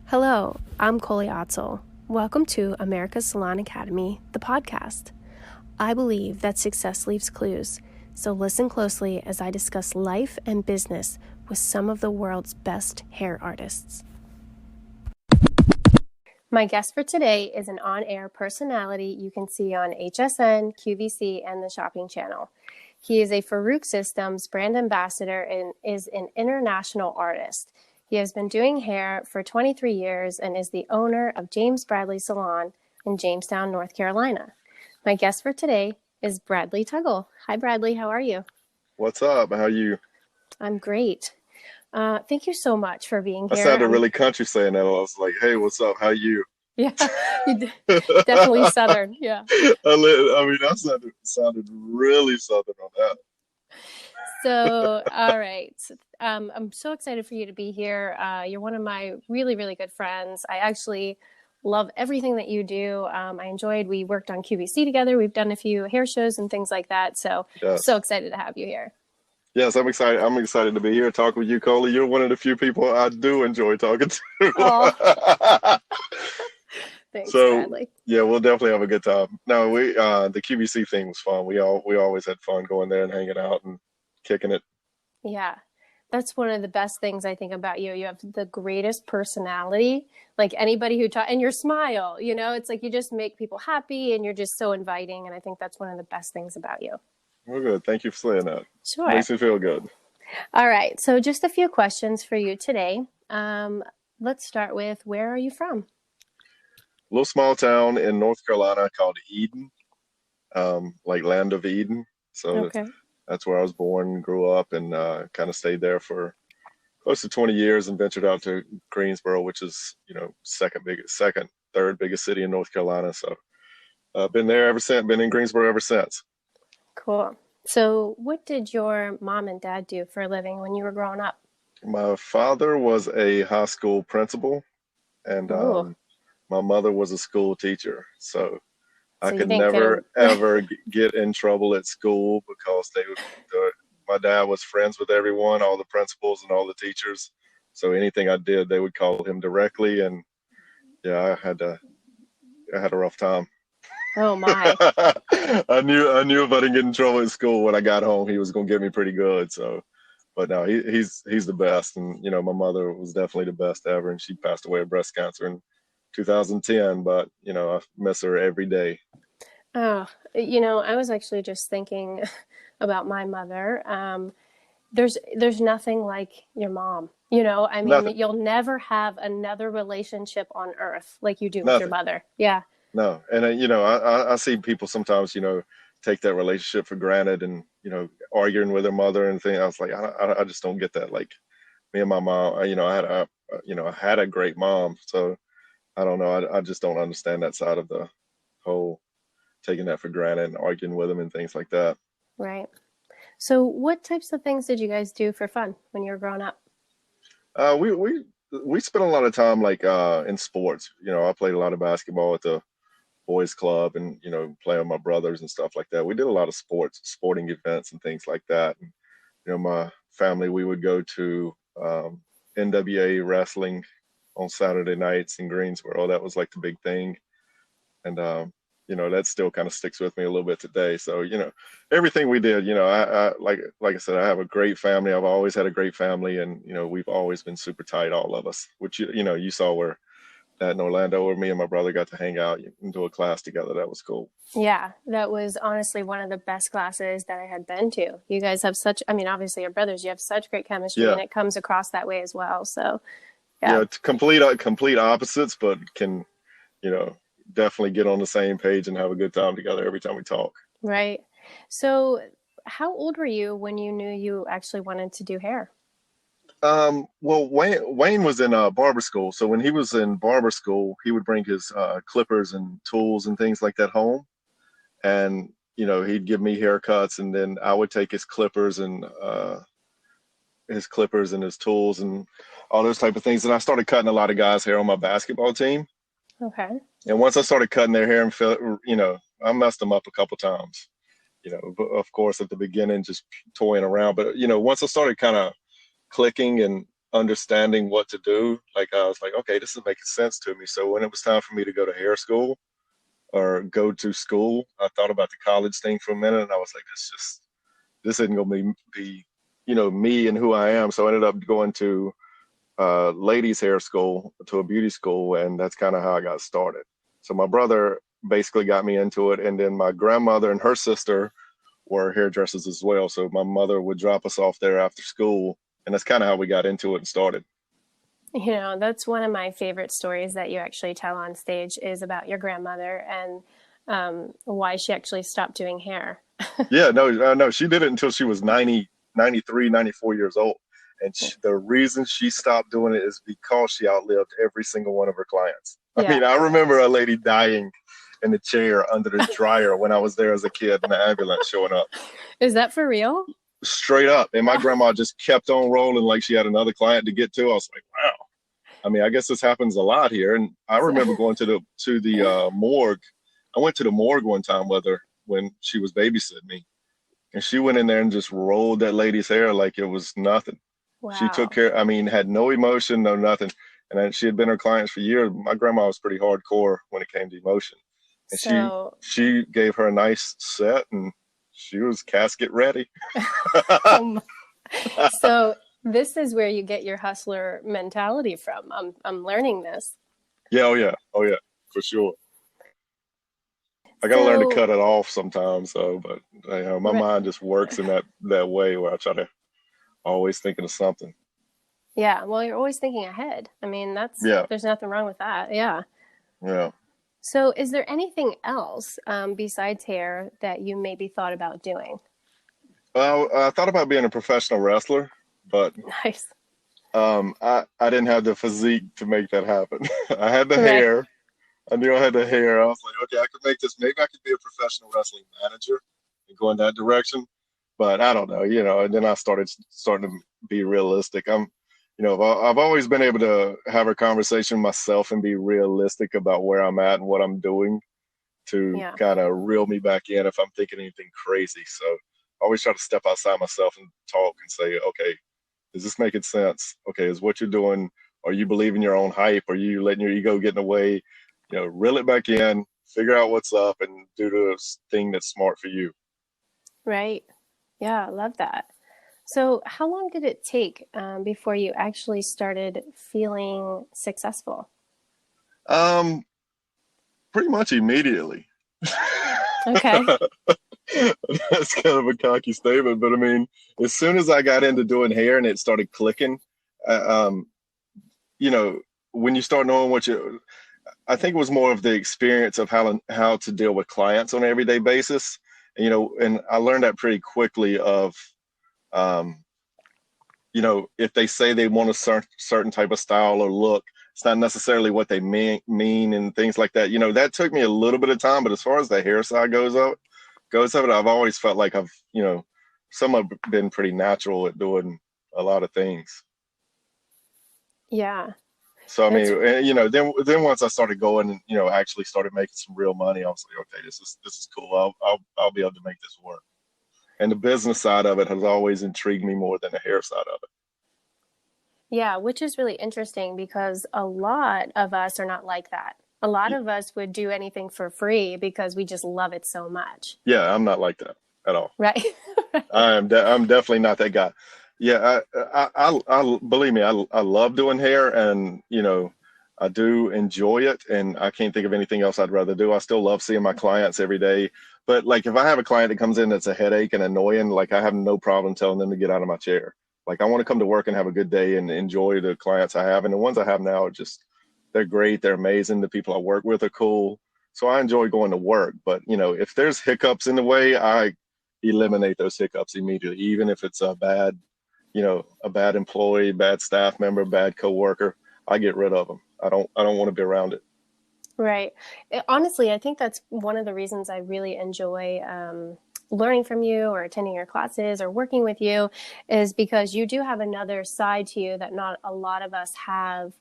Hello, I'm Colie Otzel. Welcome to America's Salon Academy, the podcast. I believe that success leaves clues, so listen closely as I discuss life and business with some of the world's best hair artists. My guest for today is an on-air personality you can see on HSN, QVC, and the Shopping Channel. He is a Farouk Systems brand ambassador and is an international artist. He has been doing hair for 23 years and is the owner of James Bradley Salon in Jamestown, North Carolina. My guest for today is Bradley TUGGLE. Hi, Bradley. How are you? What's up? How are you? I'm great. Thank you so much for being I here. sounded really country saying that. I was like, hey, what's up? How are you? Yeah, you definitely Southern. Yeah. I sounded really Southern on that. So, all right. I'm so excited for you to be here. You're one of my really, really good friends. I actually love everything that you do. We worked on QVC together. We've done a few hair shows and things like that. So, Yes. So excited to have you here. Yes, I'm excited. I'm excited to be here talking with you, Colie. You're one of the few people I do enjoy talking to. Oh. Thanks, Bradley. Yeah, we'll definitely have a good time. No, the QVC thing was fun. We always had fun going there and hanging out and kicking it. Yeah, that's one of the best things I think about you. You have the greatest personality, like anybody who and your smile, it's like you just make people happy and you're just so inviting. And I think that's one of the best things about you. Well, good. Thank you for saying that. Sure. Makes me feel good. All right. So just a few questions for you today. Let's start with, where are you from? A little small town in North Carolina called Eden, like Land of Eden. So Okay. that's where I was born, grew up, and kind of stayed there for close to 20 years and ventured out to Greensboro, which is, third biggest city in North Carolina. So I've been there ever since, been in Greensboro ever since. Cool. So what did your mom and dad do for a living when you were growing up? My father was a high school principal, and my mother was a school teacher. So I could never, ever get in trouble at school because my dad was friends with everyone, all the principals and all the teachers. So anything I did, they would call him directly. And yeah, I had a rough time. Oh my. I knew if I didn't get in trouble at school when I got home, he was going to get me pretty good. So, but no, he's the best. And, my mother was definitely the best ever. And she passed away of breast cancer in 2010, but I miss her every day. Oh, I was actually just thinking about my mother. There's nothing like your mom. Nothing. You'll never have another relationship on earth like you do with Nothing. your mother. Yeah. No, and I see people sometimes take that relationship for granted and arguing with their mother and things. I was like, I just don't get that. Like me and my mom, I had a great mom, so I don't know. I just don't understand that side of the whole taking that for granted and arguing with them and things like that. Right. So what types of things did you guys do for fun when you were growing up? We spent a lot of time in sports. I played a lot of basketball at the boys club and, play with my brothers and stuff like that. We did a lot of sporting events and things like that. And, my family, we would go to NWA wrestling on Saturday nights in Greensboro. That was like the big thing. And, that still kind of sticks with me a little bit today. So, everything we did, I like I said, I have a great family. I've always had a great family, and, we've always been super tight, all of us, which, you saw where that in Orlando where me and my brother got to hang out and do a class together. That was cool. Yeah, that was honestly one of the best classes that I had been to. You guys have obviously you're brothers, you have such great chemistry, and it comes across that way as well. So, yeah. Complete opposites, but can, definitely get on the same page and have a good time together every time we talk. Right. So how old were you when you knew you actually wanted to do hair? Well, Wayne was in barber school. So when he was in barber school, he would bring his clippers and tools and things like that home. And, he'd give me haircuts, and then I would take his clippers and his tools and all those type of things. And I started cutting a lot of guys' hair on my basketball team. Okay. And once I started cutting their hair and I messed them up a couple times, but of course at the beginning, just toying around. But, once I started kind of clicking and understanding what to do. Like I was like, okay, this is making sense to me. So when it was time for me to go to hair school or go to school, I thought about the college thing for a minute, and I was like, this isn't gonna be me and who I am. So I ended up going to ladies hair school, to a beauty school, and that's kind of how I got started. So my brother basically got me into it, and then my grandmother and her sister were hairdressers as well. So my mother would drop us off there after school, and that's kind of how we got into it and started. You know, that's one of my favorite stories that you actually tell on stage is about your grandmother and why she actually stopped doing hair. Yeah, no, she did it until she was 90, 93, 94 years old. And the reason she stopped doing it is because she outlived every single one of her clients. I Yeah. mean, I remember a lady dying in the chair under the dryer when I was there as a kid, and the ambulance showing up. Is that for real? Straight up. And my grandma just kept on rolling like she had another client to get to. I was like, wow. I mean, I guess this happens a lot here. And I remember going to the morgue. I went to the morgue one time with her when she was babysitting me. And she went in there and just rolled that lady's hair like it was nothing. She took Wow. care, I mean, had no emotion, no nothing. And then she had been her clients for years. My grandma was pretty hardcore when it came to emotion. And So, she gave her a nice set, and she was casket ready. um, so this is where you get your hustler mentality from. I'm learning this. Yeah, oh yeah, for sure. I got to learn to So, cut it off sometimes, so, but my re- mind just works in that way where I try to always thinking of something. yeah, well, you're always thinking ahead. I mean, Yeah, there's nothing wrong with that. Yeah. yeah. So, is there anything else besides hair that you maybe thought about doing? Well, I thought about being a professional wrestler, but Nice. I didn't have the physique to make that happen. I had the Right. hair. I knew I had the hair. I was like, okay, I could make this. Maybe I could be a professional wrestling manager and go in that direction. But I don't know. And then I starting to be realistic. I've always been able to have a conversation with myself and be realistic about where I'm at and what I'm doing to Yeah. kind of reel me back in if I'm thinking anything crazy. So I always try to step outside myself and talk and say, okay, is this making sense? Okay, is what you're doing, are you believing your own hype? Are you letting your ego get in the way? Reel it back in, figure out what's up, and do the thing that's smart for you. Right. Yeah, I love that. So, how long did it take before you actually started feeling successful? Um, Pretty much immediately. Okay. That's kind of a cocky statement, but I mean, as soon as I got into doing hair and it started clicking, uh, um, you know, when you start knowing I think it was more of the experience of how to deal with clients on an everyday basis. And I learned that pretty quickly of, um, if they say they want a certain type of style or look, it's not necessarily what they mean and things like that. That took me a little bit of time, but as far as the hair side goes of it, I've always felt like some have been pretty natural at doing a lot of things. Yeah. So I That's mean, and, then once I started going and actually started making some real money, I was like, okay, this is cool. I'll be able to make this work. And the business side of it has always intrigued me more than the hair side of it. Yeah, which is really interesting because a lot of us are not like that. A lot of us would do anything for free because we just love it so much. Yeah, I'm not like that at all. Right. I'm definitely not that guy. Yeah, I believe me, I love doing hair, and I do enjoy it, and I can't think of anything else I'd rather do. I still love seeing my clients every day, but like if I have a client that comes in that's a headache and annoying, like I have no problem telling them to get out of my chair. Like I want to come to work and have a good day and enjoy the clients I have, and the ones I have now are just they're great, they're amazing. The people I work with are cool, so I enjoy going to work. But if there's hiccups in the way, I eliminate those hiccups immediately, even if it's a bad employee, bad staff member, bad coworker. I get rid of them. I don't want to be around it. Right. Honestly, I think that's one of the reasons I really enjoy learning from you or attending your classes or working with you is because you do have another side to you that not a lot of us have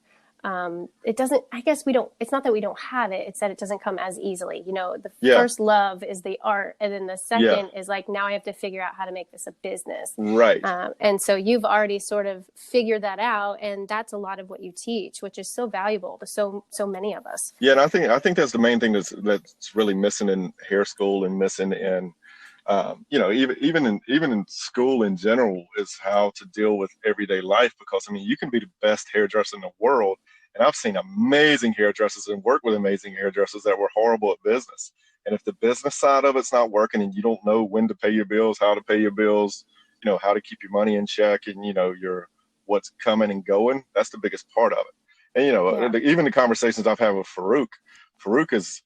it doesn't, I guess we don't, it's not that we don't have it, it's that it doesn't come as easily. You know, the Yeah. first love is the art, and then the Yeah. second is like, now I have to figure out how to make this a business. Right. And so you've already sort of figured that out, and that's a lot of what you teach, which is so valuable to so many of us. Yeah, and I think that's the main thing that's really missing in hair school and missing in even in school in general, is how to deal with everyday life. Because I mean, you can be the best hairdresser in the world, and I've seen amazing hairdressers and worked with amazing hairdressers that were horrible at business. And if the business side of it's not working, and you don't know when to pay your bills, how to pay your bills, how to keep your money in check, and your what's coming and going, that's the biggest part of it. And even the conversations I've had with Farouk is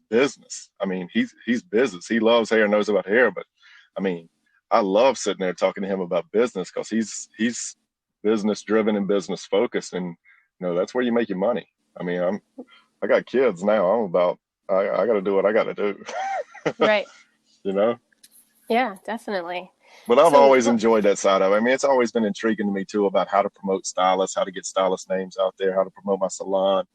business. I mean, he's business. He loves hair, knows about hair, but I mean, I love sitting there talking to him about business, because he's business driven and business focused, and that's where you make your money. I mean, I got kids now. I got to do what I got to do. Right. Yeah, definitely. But I've always enjoyed that side of it. I mean, it's always been intriguing to me too, about how to promote stylists, how to get stylist names out there, how to promote my salon,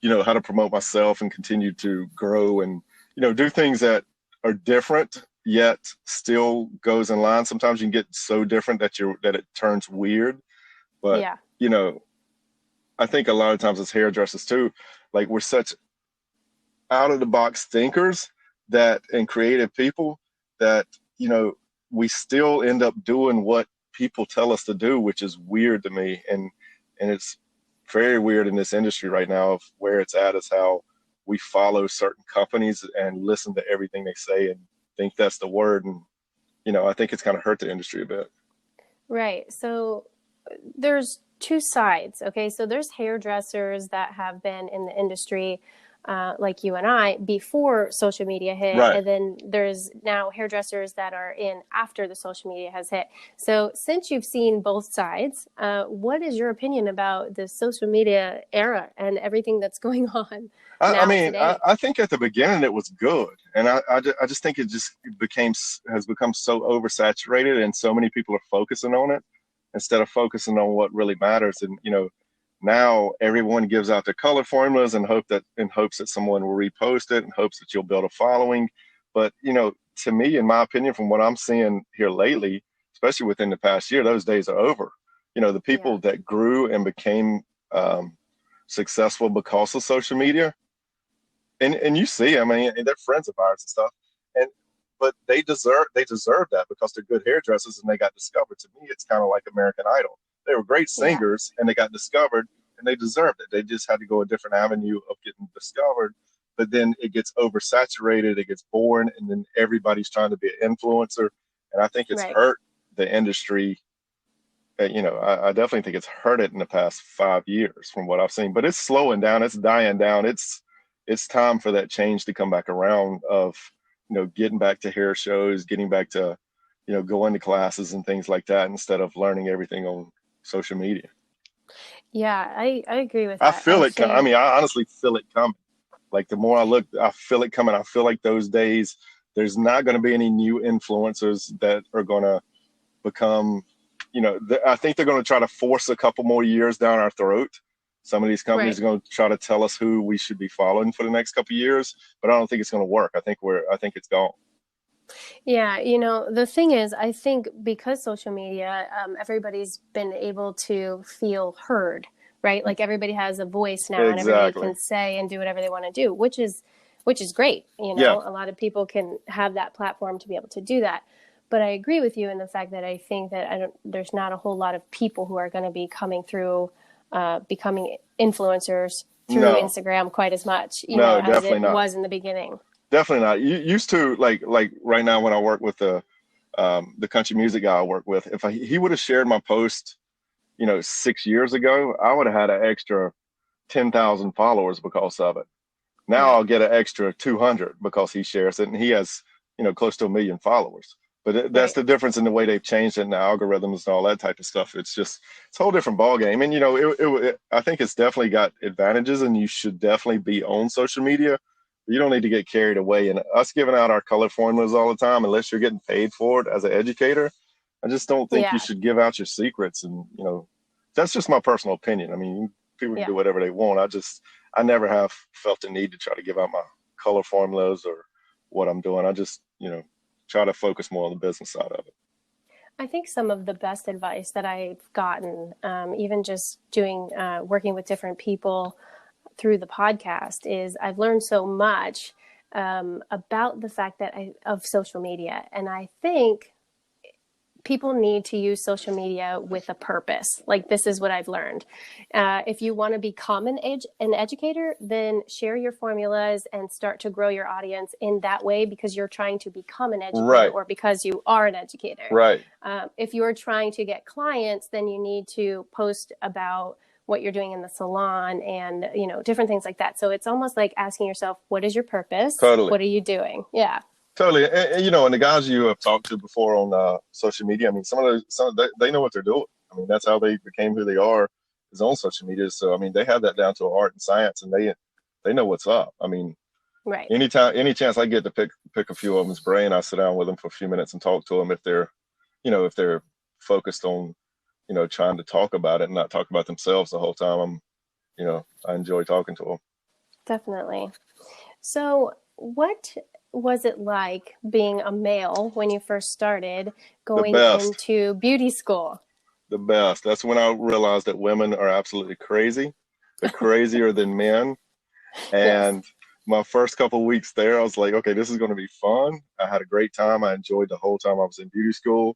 how to promote myself and continue to grow and, do things that are different yet still goes in line. Sometimes you can get so different that it turns weird. But, yeah. I think a lot of times as hairdressers too, like, we're such out of the box thinkers and creative people that, we still end up doing what people tell us to do, which is weird to me. And it's very weird in this industry right now of where it's at, is how we follow certain companies and listen to everything they say and think that's the word. And, I think it's kind of hurt the industry a bit. Right. So there's two sides. Okay. So there's hairdressers that have been in the industry, like you and I, before social media hit. Right. And then there's now hairdressers that are in after the social media has hit. So since you've seen both sides, what is your opinion about the social media era and everything that's going on today? I think at the beginning it was good. And I just think it just has become so oversaturated, and so many people are focusing on it instead of focusing on what really matters. And, now everyone gives out their color formulas in hopes that someone will repost it, in hopes that you'll build a following. But, to me, in my opinion, from what I'm seeing here lately, especially within the past year, those days are over. The people that grew and became successful because of social media, and you see, I mean, and they're friends of ours and stuff, but they deserve that because they're good hairdressers and they got discovered. To me, it's kind of like American Idol. They were great singers and they got discovered, and they deserved it. They just had to go a different avenue of getting discovered. But then it gets oversaturated, it gets boring, and then everybody's trying to be an influencer. And I think it's hurt the industry. I definitely think it's hurt it in the past 5 years from what I've seen. But it's slowing down, it's dying down. It's time for that change to come back around of, getting back to hair shows, getting back to, going to classes and things like that, instead of learning everything on social media. Yeah, I agree with that. I feel it. I mean, I honestly feel it coming. Like, the more I look, I feel it coming. I feel like those days, there's not going to be any new influencers that are going to become, I think they're going to try to force a couple more years down our throat. Some of these companies are going to try to tell us who we should be following for the next couple of years, but I don't think it's going to work. I think it's gone. Yeah, the thing is, I think because social media, everybody's been able to feel heard, right? Like, everybody has a voice now, and everybody can say and do whatever they want to do, which is great. A lot of people can have that platform to be able to do that. But I agree with you in the fact that I think that there's not a whole lot of people who are going to be coming through, becoming influencers through Instagram quite as much, as it was in the beginning. Definitely not. You used to, like right now when I work with the country music guy I work with, if he would have shared my post, 6 years ago, I would have had an extra 10,000 followers because of it. Now I'll get an extra 200 because he shares it, and he has, close to 1 million followers. But that's the difference in the way they've changed it and the algorithms and all that type of stuff. It's a whole different ballgame. And, I think it's definitely got advantages, and you should definitely be on social media. You don't need to get carried away. And us giving out our color formulas all the time, unless you're getting paid for it as an educator, I just don't think you should give out your secrets and, that's just my personal opinion. I mean, people can Yeah. do whatever they want. I never have felt the need to try to give out my color formulas or what I'm doing. I just, try to focus more on the business side of it. I think some of the best advice that I've gotten, even just working with different people through the podcast, is I've learned so much about the fact of social media. And I think people need to use social media with a purpose. Like, this is what I've learned. If you want to become an educator, then share your formulas and start to grow your audience in that way, because you're trying to become an educator, Right, or because you are an educator. right. If you're trying to get clients, then you need to post about what you're doing in the salon and, different things like that. So it's almost like asking yourself, what is your purpose? Totally. What are you doing? Yeah. Totally. And the guys you have talked to before on social media, I mean, they know what they're doing. I mean, that's how they became who they are, is on social media. So, I mean, they have that down to art and science, and they know what's up. I mean, Right. any chance I get to pick a few of them's brain, I sit down with them for a few minutes and talk to them if they're focused on, trying to talk about it and not talk about themselves the whole time. I enjoy talking to them. Definitely. So, what was it like being a male when you first started The going best. into beauty school? The best. That's when I realized that women are absolutely crazy. They're crazier than men. Yes. And my first couple of weeks there, I was like, okay, this is going to be fun. I had a great time. I enjoyed the whole time I was in beauty school.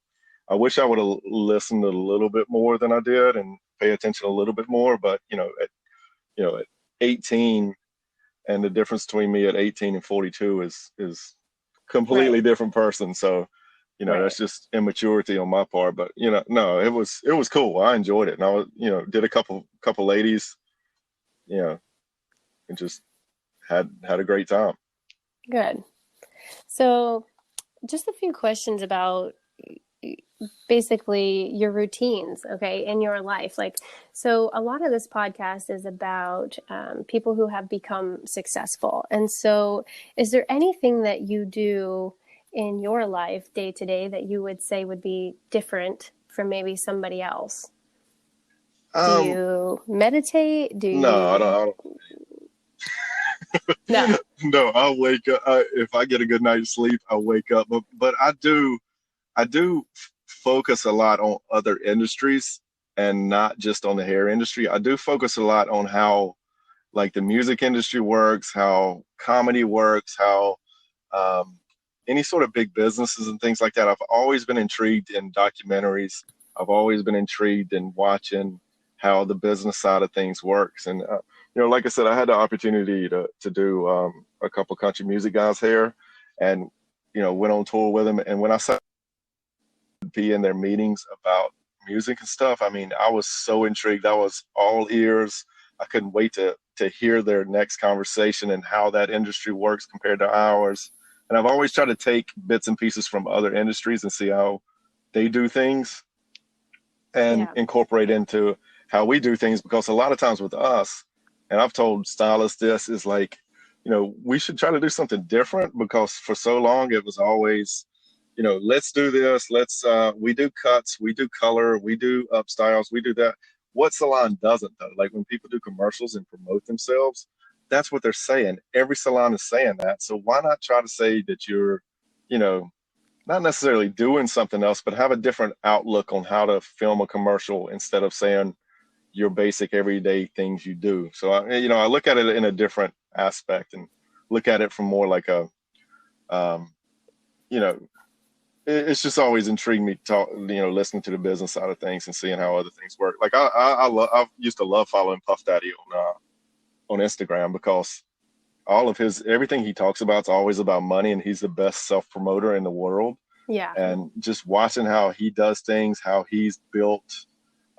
I wish I would have listened a little bit more than I did and pay attention a little bit more. But at 18, and the difference between me at 18 and 42 is completely Right. different person. So, Right. that's just immaturity on my part. But no, it was cool. I enjoyed it, and I was, did a couple ladies, you know, and just had a great time. Good. So, just a few questions about basically your routines, okay, in your life. Like, so a lot of this podcast is about people who have become successful. And so, is there anything that you do in your life day to day that you would say would be different from maybe somebody else? Do Um, you meditate? Do no, you? I don't. No. No, I'll wake up if I get a good night's sleep. I'll wake up, but I do focus a lot on other industries and not just on the hair industry. I do focus a lot on how, like, the music industry works, how comedy works, how um, any sort of big businesses and things like that. I've always been intrigued in documentaries. I've always been intrigued in watching how the business side of things works. And like I said, I had the opportunity to do a couple country music guys here, and went on tour with them. And when I saw be in their meetings about music and stuff, I mean, I was so intrigued. I was all ears. I couldn't wait to hear their next conversation and how that industry works compared to ours. And I've always tried to take bits and pieces from other industries and see how they do things and Yeah. incorporate into how we do things. Because a lot of times with us, and I've told stylists this, is like, we should try to do something different, because for so long it was always, let's do this. We do cuts, we do color, we do up styles, we do that. What salon doesn't, though? Like, when people do commercials and promote themselves, that's what they're saying. Every salon is saying that. So why not try to say that you're, you know, not necessarily doing something else, but have a different outlook on how to film a commercial instead of saying your basic everyday things you do. So I look at it in a different aspect and look at it from more like um, you know, it's just always intrigued me listening to the business side of things and seeing how other things work. Like I used to love following Puff Daddy on Instagram, because all of his everything he talks about is always about money, and he's the best self promoter in the world. Yeah. And just watching how he does things, how he's built,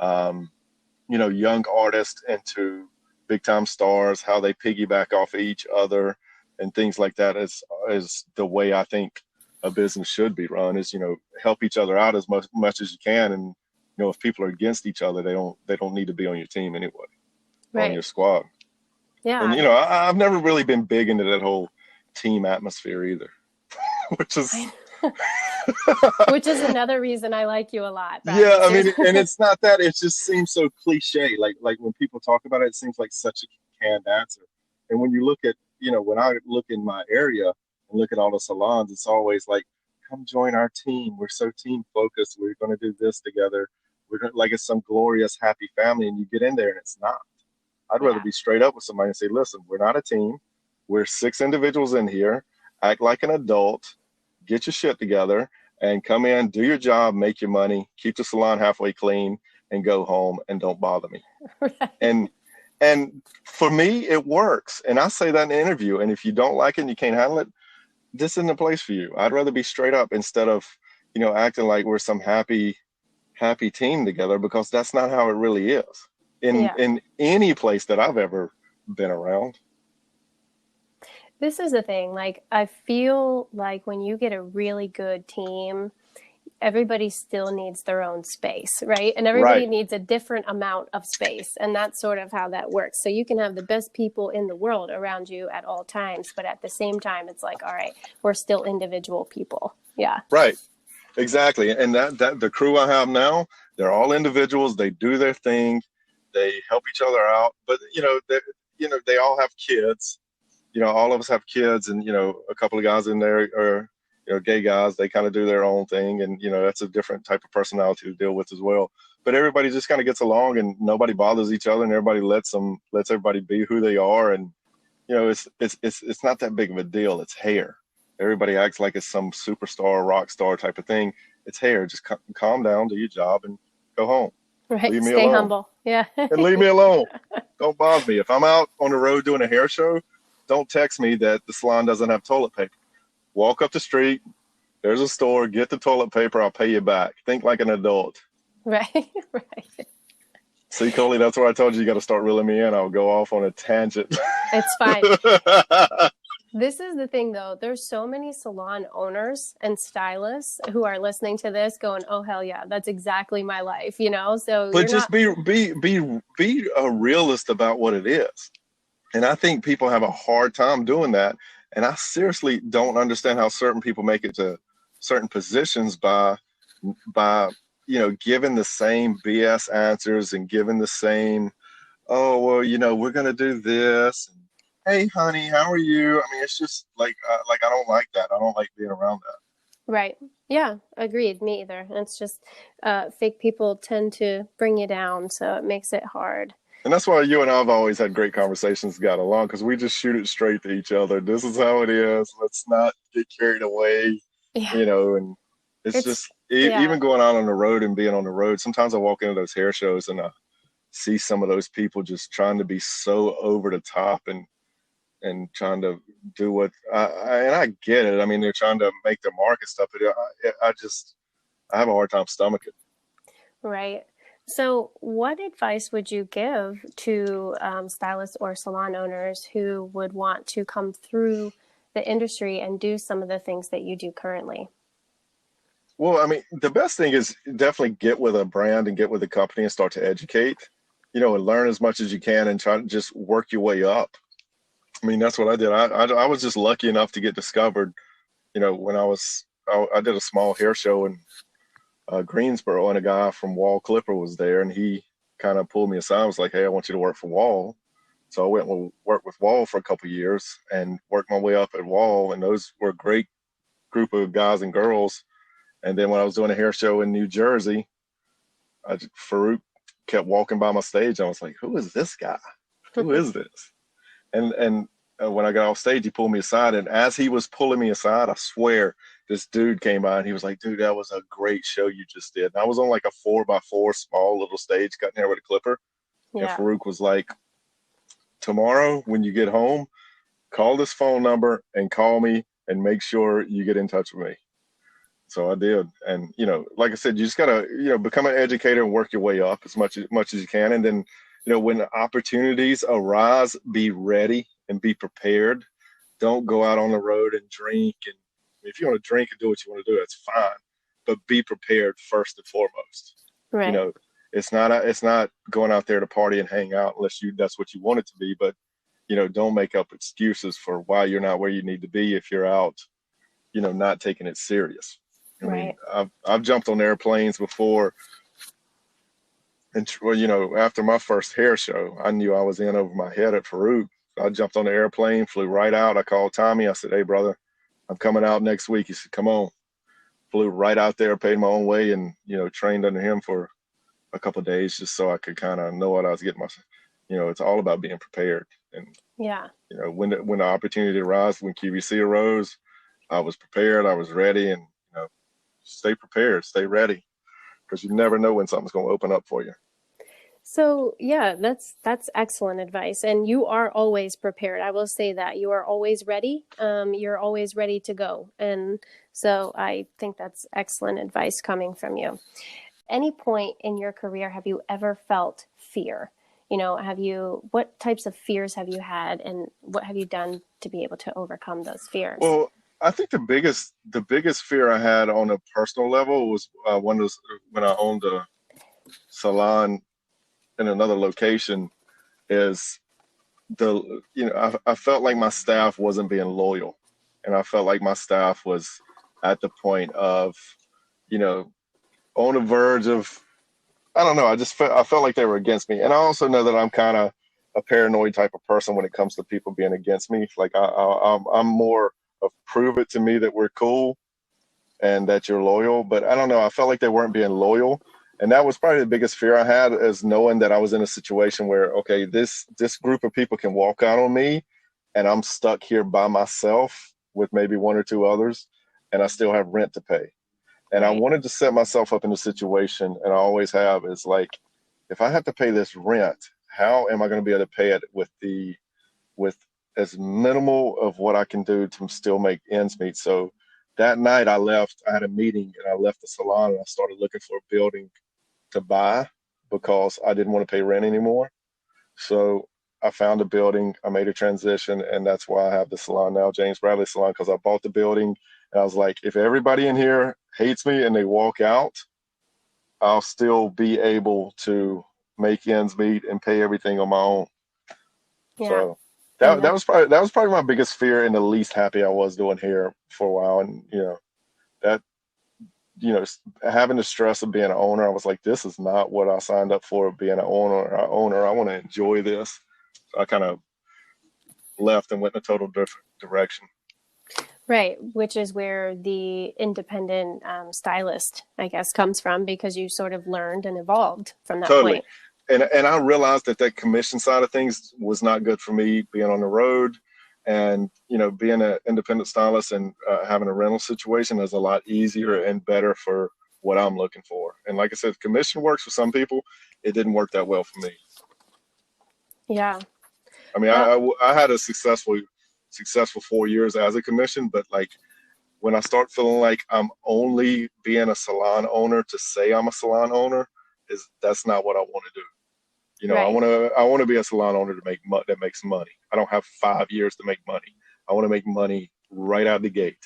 um, young artists into big time stars, how they piggyback off of each other and things like that is the way I think a business should be run, is, help each other out as much as you can. And, if people are against each other, they don't need to be on your team anyway, or on your Right. squad. And, Yeah. I've never really been big into that whole team atmosphere either, which is, Which is another reason I like you a lot, Yeah, Bradley. I There's mean, and it's not that, it just seems so cliche. Like when people talk about it, it seems like such a canned answer. And when you look at, when I look in my area and look at all the salons, it's always like, come join our team. We're so team focused. We're going to do this together. We're going to, like it's some glorious, happy family. And you get in there and it's not. I'd rather yeah. be straight up with somebody and say, listen, we're not a team. We're six individuals in here. Act like an adult. Get your shit together and come in, do your job, make your money, keep the salon halfway clean, and go home and don't bother me. Right. And and for me, it works. And I say that in an interview. And if you don't like it and you can't handle it, this isn't a place for you. I'd rather be straight up instead of, acting like we're some happy team together, because that's not how it really is in Yeah. any place that I've ever been around. This is the thing. Like, I feel like when you get a really good team, everybody still needs their own space, right? And everybody Right. needs a different amount of space. And that's sort of how that works. So you can have the best people in the world around you at all times, but at the same time, it's like, all right, we're still individual people. Yeah. Right. Exactly. And that the crew I have now, they're all individuals. They do their thing. They help each other out. But they all have kids. All of us have kids, and a couple of guys in there are gay guys. They kind of do their own thing, and that's a different type of personality to deal with as well. But everybody just kind of gets along, and nobody bothers each other, and everybody lets everybody be who they are, and it's not that big of a deal. It's hair. Everybody acts like it's some superstar, rock star type of thing. It's hair. Just calm down, do your job, and go home. Right. Leave me Stay alone. humble. Yeah. And leave me alone. Don't bother me. If I'm out on the road doing a hair show, don't text me that the salon doesn't have toilet paper. Walk up the street. There's a store. Get the toilet paper. I'll pay you back. Think like an adult. Right. Right. See, Colie, that's where I told you got to start reeling me in. I'll go off on a tangent. It's fine. This is the thing, though. There's so many salon owners and stylists who are listening to this going, oh, hell yeah, that's exactly my life, So But you're just not. be a realist about what it is. And I think people have a hard time doing that. And I seriously don't understand how certain people make it to certain positions by giving the same BS answers and giving the same, oh well, we're gonna do this. And, hey, honey, how are you? I mean, it's just like I don't like that. I don't like being around that. Right. Yeah, agreed. Me either. It's just fake people tend to bring you down, so it makes it hard. And that's why you and I've always had great conversations, got along, because we just shoot it straight to each other. This is how it is. Let's not get carried away, Yeah. and it's It's, just yeah. even going out on the road and being on the road. Sometimes I walk into those hair shows and I see some of those people just trying to be so over the top and trying to do and I get it. I mean, they're trying to make their mark and stuff, but I have a hard time stomaching. Right. So, what advice would you give to stylists or salon owners who would want to come through the industry and do some of the things that you do currently? Well, I mean, the best thing is definitely get with a brand and get with a company and start to educate, and learn as much as you can and try to just work your way up. I mean, that's what I did. I was just lucky enough to get discovered, when I did a small hair show in Greensboro, and a guy from Wall Clipper was there, and he kind of pulled me aside and was like, hey, I want you to work for Wall. So I went and worked with Wall for a couple of years and worked my way up at Wall, and those were a great group of guys and girls. And then when I was doing a hair show in New Jersey, Farouk kept walking by my stage. I was like, who is this guy? Who is this? And when I got off stage, he pulled me aside. And as he was pulling me aside, I swear, this dude came by and he was like, dude, that was a great show you just did. And I was on like a 4x4 small little stage cutting hair with a clipper. And Yeah. Farouk was like, tomorrow when you get home, call this phone number and call me and make sure you get in touch with me. So I did. And, like I said, you just got to, become an educator and work your way up as much as you can. And then, when opportunities arise, be ready and be prepared. Don't go out on the road and drink. And if you want to drink and do what you want to do, that's fine. But be prepared first and foremost. Right. It's not going out there to party and hang out unless that's what you want it to be. But, don't make up excuses for why you're not where you need to be if you're out, not taking it serious. I mean, Right. I've jumped on airplanes before, and well, after my first hair show, I knew I was in over my head at Farouk. So I jumped on the airplane, flew right out. I called Tommy. I said, "Hey, brother, I'm coming out next week." He said, "Come on." Flew right out there, paid my own way, and trained under him for a couple of days just so I could kind of know what I was getting myself. It's all about being prepared. And Yeah. when the opportunity arose, when QVC arose, I was prepared. I was ready, and stay prepared, stay ready, because you never know when something's going to open up for you. So yeah, that's excellent advice. And you are always prepared. I will say that you are always ready. You're always ready to go. And so I think that's excellent advice coming from you. Any point in your career have you ever felt fear? What types of fears have you had, and what have you done to be able to overcome those fears? Well, I think the biggest fear I had on a personal level was when I owned a salon in another location. Is I felt like my staff wasn't being loyal, and I felt like my staff was at the point of you know on the verge of, I don't know. I felt like they were against me, and I also know that I'm kind of a paranoid type of person when it comes to people being against me. Like I'm more of prove it to me that we're cool and that you're loyal. But I don't know. I felt like they weren't being loyal, and that was probably the biggest fear I had, is knowing that I was in a situation where, okay, this group of people can walk out on me, and I'm stuck here by myself with maybe one or two others, and I still have rent to pay. And I Right. wanted to set myself up in a situation, and I always have, is like, if I have to pay this rent, how am I going to be able to pay it with as minimal of what I can do to still make ends meet? So that night I left, I had a meeting, and I left the salon, and I started looking for a building to buy because I didn't want to pay rent anymore. So I found a building, I made a transition, and that's why I have the salon now, James Bradley Salon, because I bought the building, and I was like, if everybody in here hates me and they walk out, I'll still be able to make ends meet and pay everything on my own. Yeah. So And that was probably my biggest fear, and the least happy I was doing hair for a while. And that you know having the stress of being an owner, I was like, this is not what I signed up for, being an owner. I want to enjoy this. So I kind of left and went in a total different direction. right, which is where the independent stylist, I guess, comes from, because you sort of learned and evolved from that Totally. point. And I realized that commission side of things was not good for me, being on the road, and being an independent stylist and having a rental situation is a lot easier and better for what I'm looking for. And like I said, commission works for some people. It didn't work that well for me. Yeah. I mean, Well, I had a successful 4 years as a commission, but like when I start feeling like I'm only being a salon owner to say I'm a salon owner, that's not what I want to do. I right. want to be a salon owner that makes money. I don't have 5 years to make money. I want to make money right out the gate.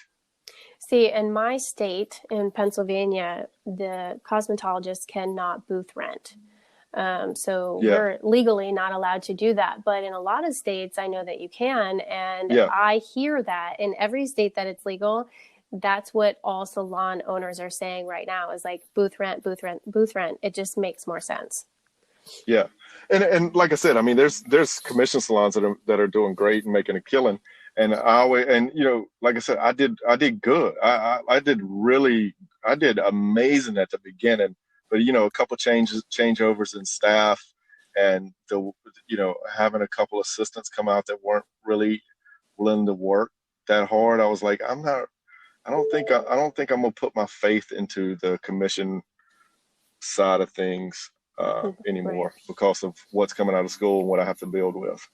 See, in my state, in Pennsylvania, the cosmetologist cannot booth rent. So Yeah, we're legally not allowed to do that. But in a lot of states, I know that you can. And yeah, I hear that in every state that it's legal, that's what all salon owners are saying right now, is like booth rent, booth rent, booth rent. It just makes more sense. yeah. And like I said, I mean, there's commission salons that are doing great and making a killing. And I always, and like I said, I did good. I did amazing at the beginning. But a couple changeovers in staff, and having a couple assistants come out that weren't really willing to work that hard. I was like, I'm not. I don't think I'm gonna put my faith into the commission side of things Right. anymore because of what's coming out of school and what I have to build with.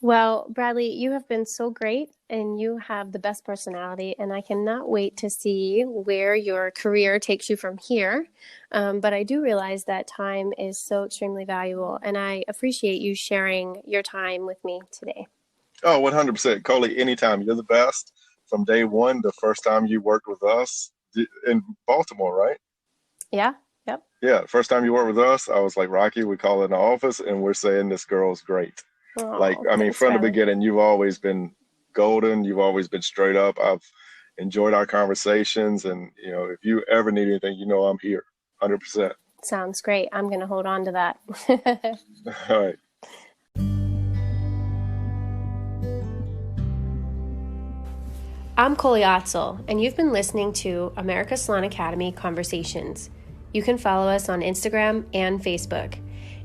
Well, Bradley, you have been so great, and you have the best personality, and I cannot wait to see where your career takes you from here. But I do realize that time is so extremely valuable, and I appreciate you sharing your time with me today. Oh, 100%. Colie, anytime. You're the best from day one, the first time you worked with us in Baltimore, right? Yeah. Yep. Yeah, first time you worked with us, I was like, Rocky, we call it in the office, and we're saying this girl's great. Like, Oh, I mean, thanks, from the Bradley. beginning, you've always been golden. You've always been straight up. enjoyed our conversations. And, if you ever need anything, I'm here 100%. Sounds great. I'm going to hold on to that. All right. I'm Colie Otzel, and you've been listening to America's Salon Academy Conversations. You can follow us on Instagram and Facebook.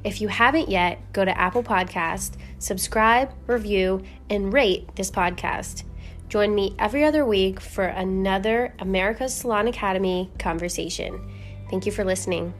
If you haven't yet, go to Apple Podcast, subscribe, review, and rate this podcast. Join me every other week for another America's Salon Academy conversation. Thank you for listening.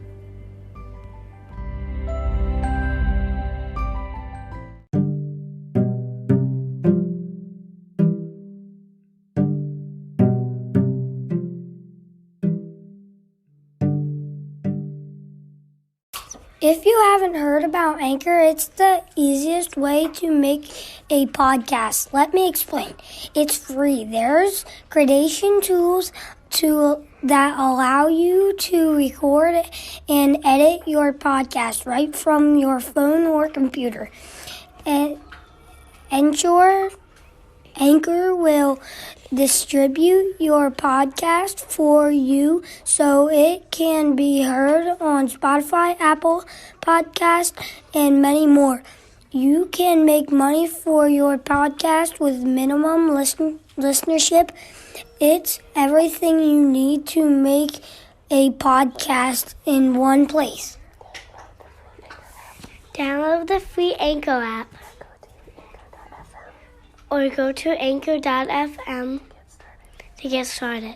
If you haven't heard about Anchor, it's the easiest way to make a podcast. Let me explain. It's free. There's creation tools that allow you to record and edit your podcast right from your phone or computer. And Anchor will distribute your podcast for you so it can be heard on Spotify, Apple Podcast, and many more. You can make money for your podcast with minimum listenership. It's everything you need to make a podcast in one place. Download the free Anchor app. Or go to anchor.fm to get started.